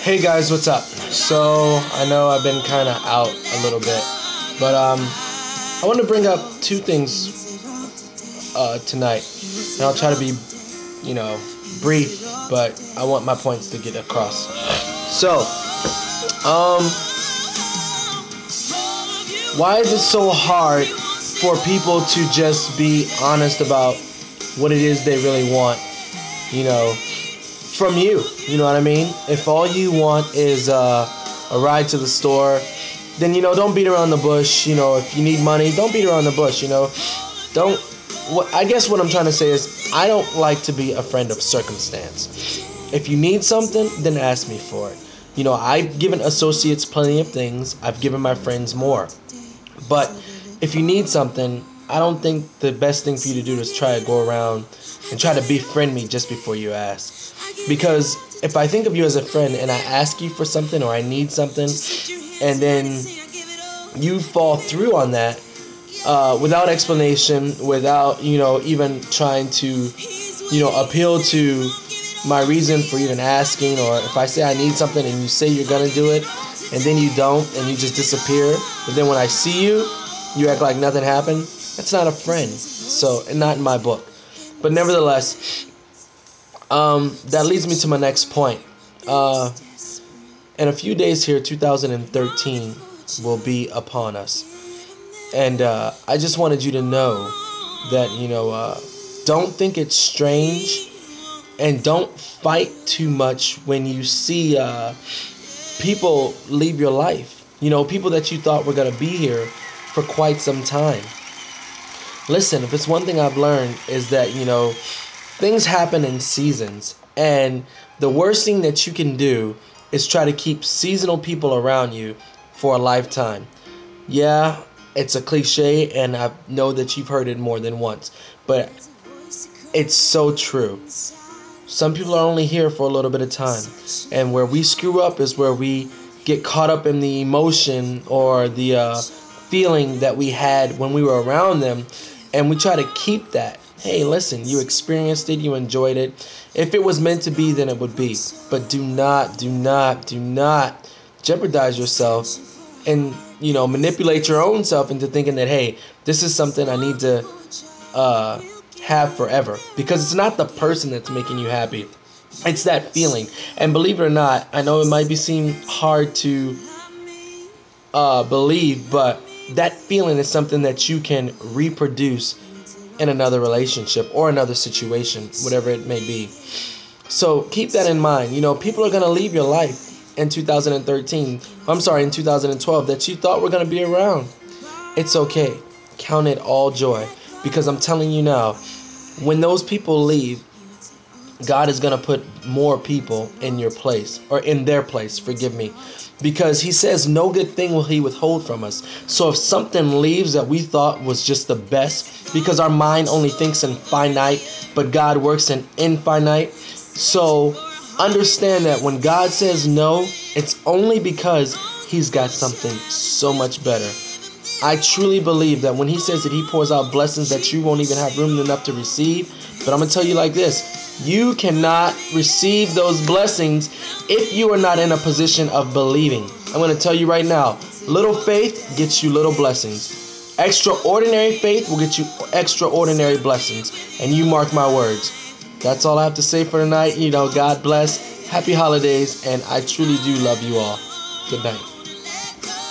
Hey guys, what's up? So I know I've been kind of out a little bit, but I want to bring up two things tonight, and I'll try to be, brief, but I want my points to get across. So, why is it so hard for people to just be honest about what it is they really want? From you. You know what I mean? If all you want is a ride to the store, then don't beat around the bush. If you need money, don't beat around the bush. Don't. I guess what I'm trying to say is I don't like to be a friend of circumstance. If you need something, then ask me for it. I've given associates plenty of things. I've given my friends more. But if you need something, I don't think the best thing for you to do is try to go around and try to befriend me just before you ask. Because if I think of you as a friend and I ask you for something or I need something, and then you fall through on that without explanation, without even trying to appeal to my reason for even asking, or if I say I need something and you say you're gonna do it and then you don't and you just disappear, but then when I see you, you act like nothing happened, that's not a friend. So, and not in my book. But nevertheless, that leads me to my next point. In a few days here, 2013 will be upon us. And I just wanted you to know that, don't think it's strange and don't fight too much when you see people leave your life. People that you thought were going to be here for quite some time. Listen, if it's one thing I've learned is that, things happen in seasons. And the worst thing that you can do is try to keep seasonal people around you for a lifetime. Yeah, it's a cliche, and I know that you've heard it more than once. But it's so true. Some people are only here for a little bit of time. And where we screw up is where we get caught up in the emotion or the feeling that we had when we were around them. And we try to keep that. Hey, listen, you experienced it, you enjoyed it. If it was meant to be, then it would be. But do not jeopardize yourself and, manipulate your own self into thinking that, hey, this is something I need to have forever. Because it's not the person that's making you happy. It's that feeling. And believe it or not, I know it might seem hard to believe, but that feeling is something that you can reproduce in another relationship or another situation, whatever it may be. So keep that in mind. People are going to leave your life in 2013. I'm sorry, in 2012 that you thought were going to be around. It's okay. Count it all joy. Because I'm telling you now, when those people leave, God is going to put more people in your place, or in their place, forgive me. Because he says no good thing will he withhold from us. So if something leaves that we thought was just the best, because our mind only thinks in finite, but God works in infinite. So understand that when God says no, it's only because he's got something so much better. I truly believe that when he says that he pours out blessings that you won't even have room enough to receive. But I'm going to tell you like this. You cannot receive those blessings if you are not in a position of believing. I'm going to tell you right now. Little faith gets you little blessings. Extraordinary faith will get you extraordinary blessings. And you mark my words. That's all I have to say for tonight. God bless. Happy holidays. And I truly do love you all. Good night.